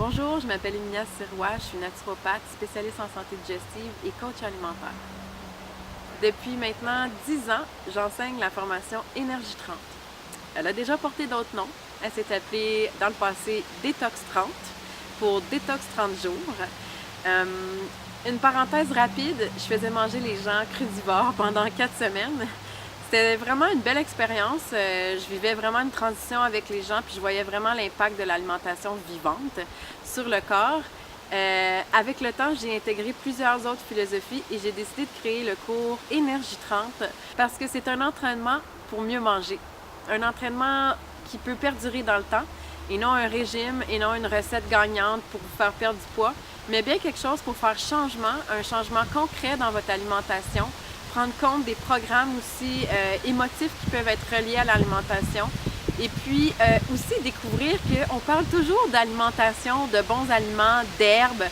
Bonjour, je m'appelle Emilia Sirois, je suis naturopathe, spécialiste en santé digestive et coach alimentaire. Depuis maintenant 10 ans, j'enseigne la formation Énergie 30. Elle a déjà porté d'autres noms. Elle s'est appelée dans le passé Détox 30 pour Détox 30 jours. Euh, une parenthèse rapide, je faisais manger les gens crudivores pendant 4 semaines. C'était vraiment une belle expérience. Je vivais vraiment une transition avec les gens, puis je voyais vraiment l'impact de l'alimentation vivante sur le corps. Avec le temps, j'ai intégré plusieurs autres philosophies et j'ai décidé de créer le cours Énergie 30 parce que c'est un entraînement pour mieux manger. Un entraînement qui peut perdurer dans le temps et non un régime et non une recette gagnante pour vous faire perdre du poids, mais bien quelque chose pour faire un changement concret dans votre alimentation, prendre compte des programmes aussi émotifs qui peuvent être reliés à l'alimentation. Et puis aussi découvrir qu'on parle toujours d'alimentation, de bons aliments, d'herbes.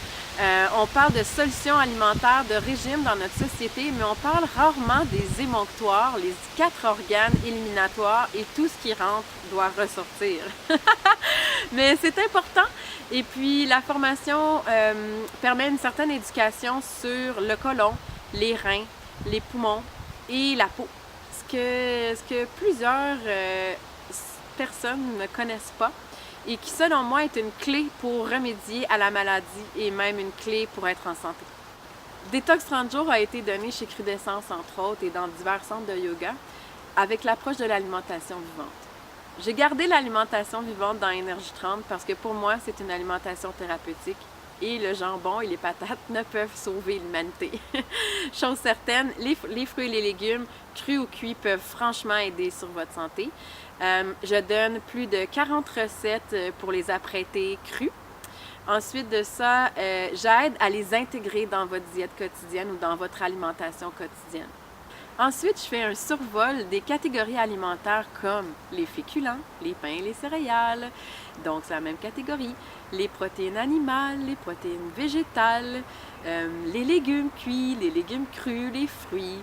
On parle de solutions alimentaires, de régimes dans notre société, mais on parle rarement des émonctoires, les 4 organes éliminatoires et tout ce qui rentre doit ressortir. Mais c'est important. Et puis la formation permet une certaine éducation sur le côlon, les reins, les poumons et la peau. Ce que plusieurs personnes ne connaissent pas et qui, selon moi, est une clé pour remédier à la maladie et même une clé pour être en santé. Détox 30 jours a été donné chez Crudescence, entre autres, et dans divers centres de yoga, avec l'approche de l'alimentation vivante. J'ai gardé l'alimentation vivante dans Énergie 30 parce que pour moi, c'est une alimentation thérapeutique et le jambon et les patates ne peuvent sauver l'humanité. Chose certaine, les fruits et les légumes, crus ou cuits, peuvent franchement aider sur votre santé. Je donne plus de 40 recettes pour les apprêter crus. Ensuite de ça, j'aide à les intégrer dans votre diète quotidienne ou dans votre alimentation quotidienne. Ensuite, je fais un survol des catégories alimentaires comme les féculents, les pains et les céréales, donc c'est la même catégorie, les protéines animales, les protéines végétales, les légumes cuits, les légumes crus, les fruits,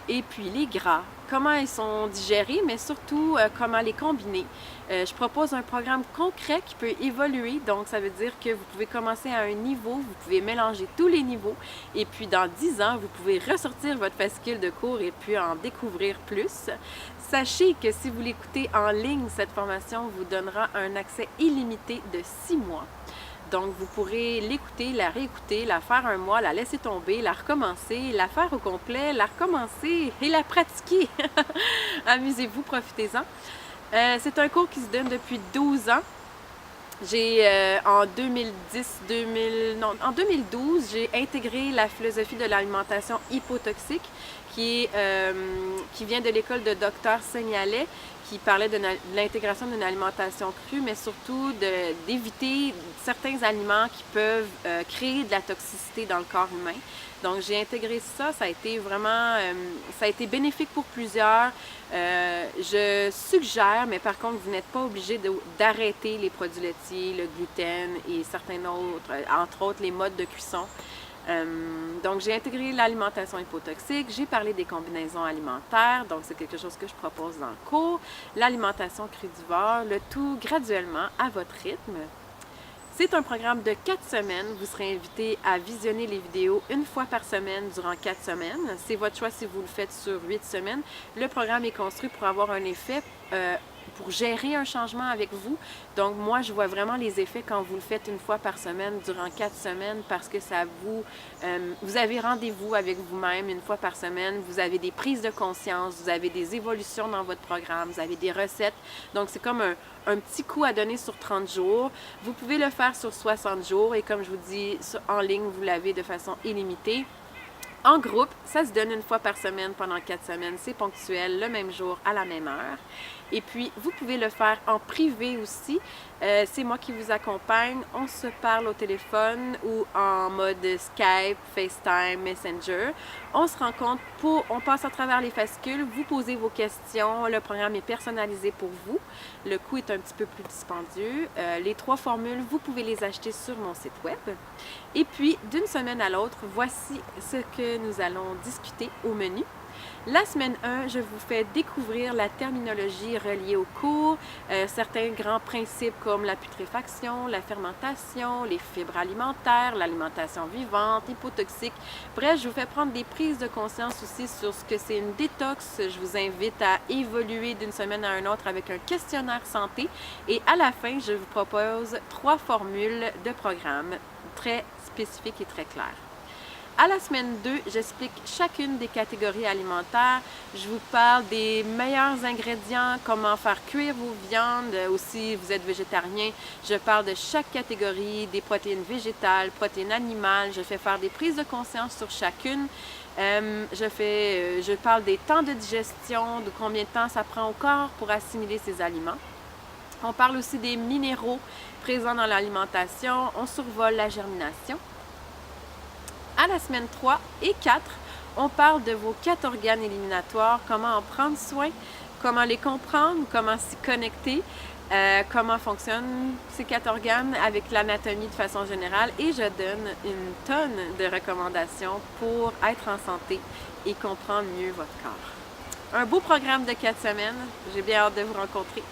et puis les gras, comment ils sont digérés, mais surtout comment les combiner. Je propose un programme concret qui peut évoluer, donc ça veut dire que vous pouvez commencer à un niveau, vous pouvez mélanger tous les niveaux, et puis dans 10 ans, vous pouvez ressortir votre fascicule de cours et puis en découvrir plus. Sachez que si vous l'écoutez en ligne, cette formation vous donnera un accès illimité de 6 mois. Donc, vous pourrez l'écouter, la réécouter, la faire un mois, la laisser tomber, la recommencer, la faire au complet, la recommencer et la pratiquer. Amusez-vous, profitez-en. C'est un cours qui se donne depuis 12 ans. J'ai, en 2012, j'ai intégré la philosophie de l'alimentation hypotoxique qui vient de l'école de Dr. Seignalais, qui parlait de l'intégration d'une alimentation crue, mais surtout d'éviter certains aliments qui peuvent créer de la toxicité dans le corps humain. Donc j'ai intégré ça, ça a été vraiment, ça a été bénéfique pour plusieurs. Je suggère, mais par contre vous n'êtes pas obligé d'arrêter les produits laitiers, le gluten et certains autres, entre autres les modes de cuisson. Donc, j'ai intégré l'alimentation hypotoxique, j'ai parlé des combinaisons alimentaires, donc c'est quelque chose que je propose dans le cours, l'alimentation crudivore, le tout graduellement à votre rythme. C'est un programme de 4 semaines. Vous serez invité à visionner les vidéos une fois par semaine durant 4 semaines. C'est votre choix si vous le faites sur 8 semaines. Le programme est construit pour avoir un effet pour gérer un changement avec vous. Donc, moi, je vois vraiment les effets quand vous le faites une fois par semaine durant 4 semaines parce que ça vous avez rendez-vous avec vous-même une fois par semaine. Vous avez des prises de conscience, vous avez des évolutions dans votre programme, vous avez des recettes. Donc, c'est comme un petit coup à donner sur 30 jours. Vous pouvez le faire sur 60 jours et comme je vous dis, en ligne, vous l'avez de façon illimitée. En groupe, ça se donne une fois par semaine pendant 4 semaines. C'est ponctuel, le même jour, à la même heure. Et puis, vous pouvez le faire en privé aussi. C'est moi qui vous accompagne. On se parle au téléphone ou en mode Skype, FaceTime, Messenger. On se rencontre on passe à travers les fascicules, vous posez vos questions. Le programme est personnalisé pour vous. Le coût est un petit peu plus dispendieux. Les 3 formules, vous pouvez les acheter sur mon site web. Et puis, d'une semaine à l'autre, voici ce que nous allons discuter au menu. La semaine 1, je vous fais découvrir la terminologie reliée au cours, certains grands principes comme la putréfaction, la fermentation, les fibres alimentaires, l'alimentation vivante, hypotoxique. Bref, je vous fais prendre des prises de conscience aussi sur ce que c'est une détox. Je vous invite à évoluer d'une semaine à une autre avec un questionnaire santé. Et à la fin, je vous propose 3 formules de programme très spécifiques et très claires. À la semaine 2, j'explique chacune des catégories alimentaires. Je vous parle des meilleurs ingrédients, comment faire cuire vos viandes. Aussi, vous êtes végétarien, je parle de chaque catégorie, des protéines végétales, protéines animales. Je fais faire des prises de conscience sur chacune. Je parle des temps de digestion, de combien de temps ça prend au corps pour assimiler ces aliments. On parle aussi des minéraux présents dans l'alimentation. On survole la germination. À la semaine 3 et 4, on parle de vos 4 organes éliminatoires, comment en prendre soin, comment les comprendre, comment s'y connecter, comment fonctionnent ces 4 organes avec l'anatomie de façon générale, et je donne une tonne de recommandations pour être en santé et comprendre mieux votre corps. Un beau programme de 4 semaines, j'ai bien hâte de vous rencontrer.